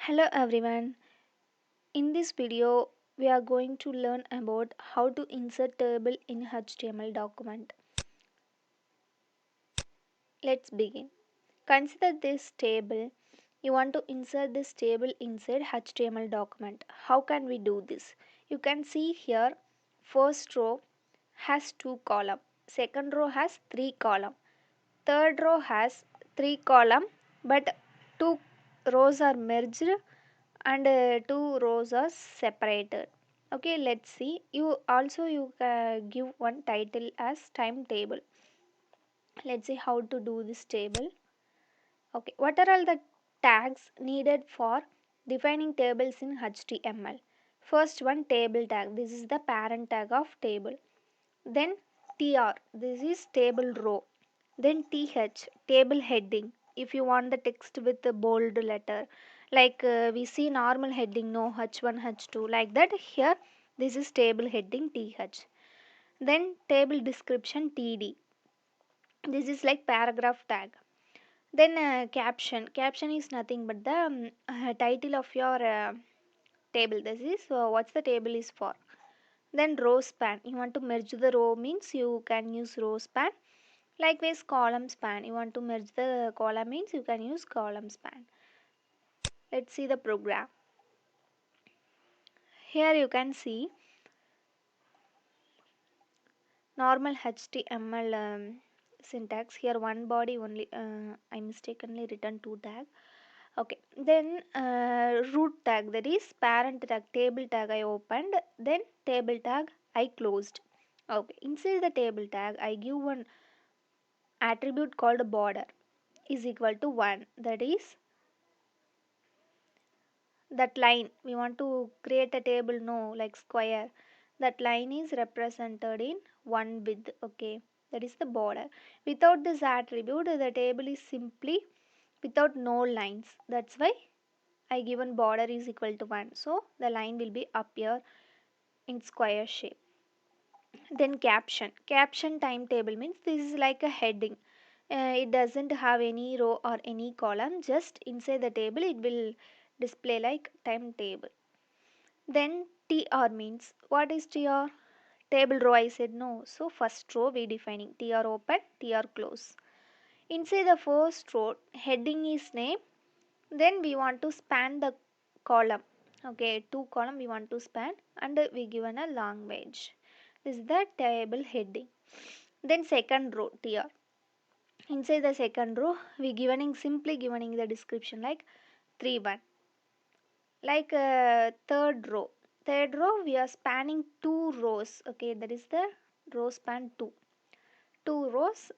Hello everyone. In this video, we are going to learn about how to insert table in HTML document. Let's begin. Consider this table. You want to insert this table inside HTML document. How can we do this? You can see here first row has 2 columns, second row has 3 columns, third row has 3 columns, but 2 rows are merged and 2 rows are separated. Okay, let's see. You give one title as timetable. Let's see how to do this table. Okay, what are all the tags needed for defining tables in HTML? First one, table tag. This is the parent tag of table. Then tr, this is table row. Then th, table heading. If you want the text with the bold letter, like we see normal heading, no, h1 h2, like that. Here this is table heading th. Then table description td, this is like paragraph tag. Then caption is nothing but the title of your table. This is what's the table is for. Then row span, you want to merge the row means you can use row span. Likewise column span, you want to merge the column means you can use column span. Let's see the program. Here you can see normal HTML syntax. Here one body only, I mistakenly written 2 tag. Okay, then root tag, that is parent tag, table tag I opened, then table tag I closed. Okay, inside the table tag I give one attribute called border is equal to 1, that is that line we want to create a table, no, like square, that line is represented in 1 width. Okay, that is the border. Without this attribute the table is simply without no lines. That's why I given border is equal to 1, so the line will be appear in square shape. Then caption timetable means this is like a heading. It doesn't have any row or any column, just inside the table it will display like timetable. Then tr means what is tr? Table row, I said no, so first row we defining tr open, tr close. Inside the first row heading is name, then we want to span the column. Okay, 2 column we want to span and we given a language. This is the table heading. Then second row tr, inside the second row we givening simply givening the description like 3 1. Like third row we are spanning 2 rows. Okay, that is the row span 2 rows.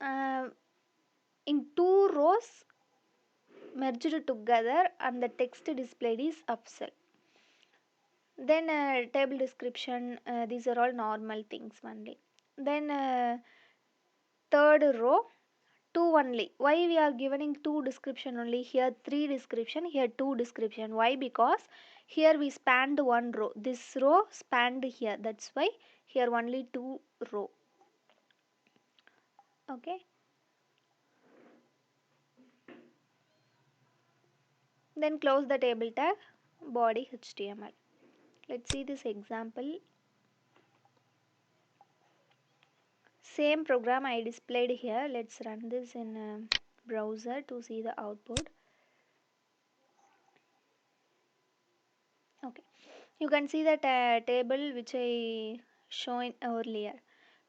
In 2 rows merged together and the text displayed is Afzal. Then table description, these are all normal things only. Then third row 2 only. Why we are giving 2 description only? Here 3 description, here 2 description. Why? Because here we spanned 1 row, this row spanned here, that's why here only 2 row. Okay, then close the table tag body HTML. Let's see this example. Same program I displayed here. Let's run this in a browser to see the output. Okay, you can see that table which I shown earlier.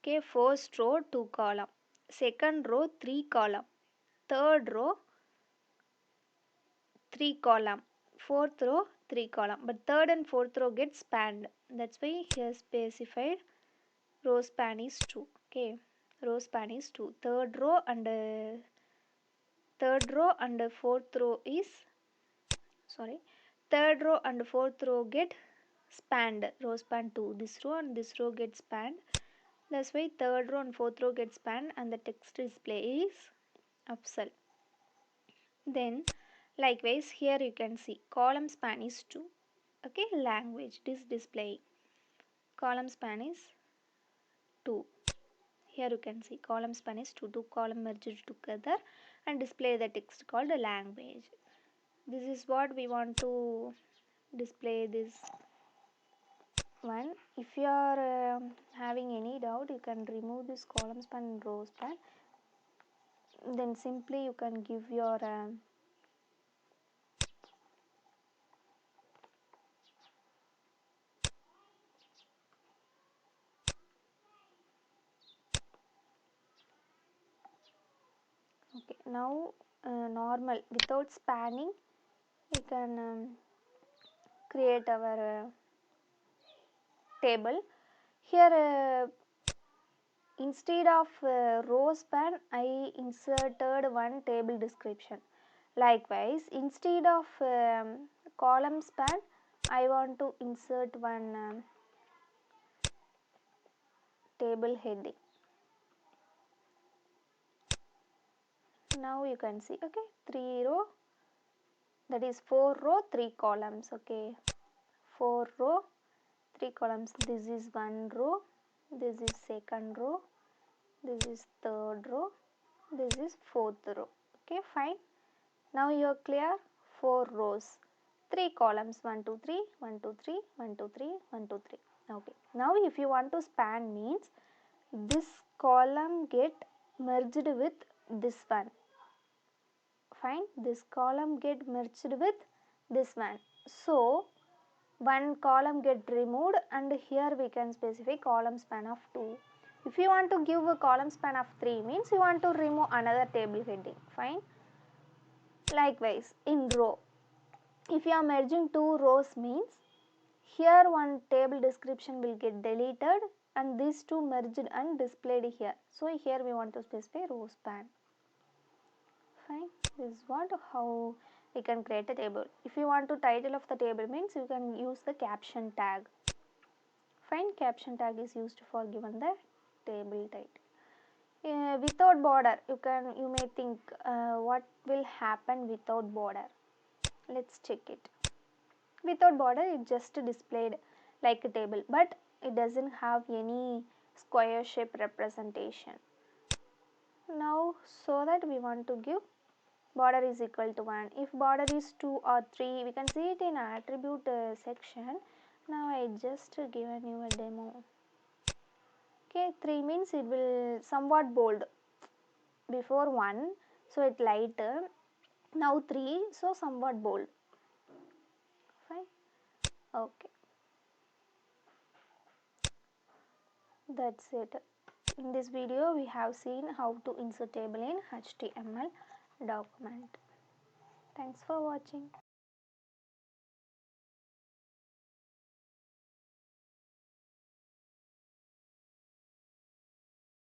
Okay, first row 2 column, second row 3 column, third row 3 column, fourth row 3 column, but third and fourth row get spanned. That's why here specified row span is 2. Okay, row span is 2. Third row and fourth row is, sorry, third row and fourth row get spanned, row span 2. This row and this row get spanned. That's why third row and fourth row get spanned and the text display is Afzal. Then likewise here you can see column span is 2. Okay, language this display column span is 2. Here you can see column span is 2, 2 column merged together and display the text called a language. This is what we want to display this one. If you are having any doubt, you can remove this column span and row span. Then simply you can give your okay. Now normal without spanning, we can create our table. Here instead of row span, I inserted one table description. Likewise, instead of column span, I want to insert one table heading. Now you can see, okay, 3 row, that is 4 row 3 columns. Okay, 4 row 3 columns. This is 1 row, this is second row, this is third row, this is fourth row. Okay, fine. Now you are clear. 4 rows, 3 columns, 1 2 3 1 2 3 1 2 3 1 2 3. Okay, now if you want to span means this column get merged with this one. Fine, this column get merged with this one. So one column get removed and here we can specify column span of 2. If you want to give a column span of 3 means you want to remove another table heading. Fine. Likewise in row, if you are merging 2 rows means here one table description will get deleted and these two merged and displayed here. So here we want to specify row span. Fine, this is what how we can create a table. If you want to title of the table means you can use the caption tag. Fine, caption tag is used for given the table title. Without border, you may think what will happen without border. Let's check it. Without border, it just displayed like a table, but it doesn't have any square shape representation. Now, so that we want to give border is equal to 1. If border is 2 or 3, we can see it in attribute section. Now I just given you a demo. Okay, 3 means it will somewhat bold. Before 1, so it lighter. Now 3, so somewhat bold. Fine. Okay, that's it. In this video, we have seen how to insert table in HTML document. Thanks for watching.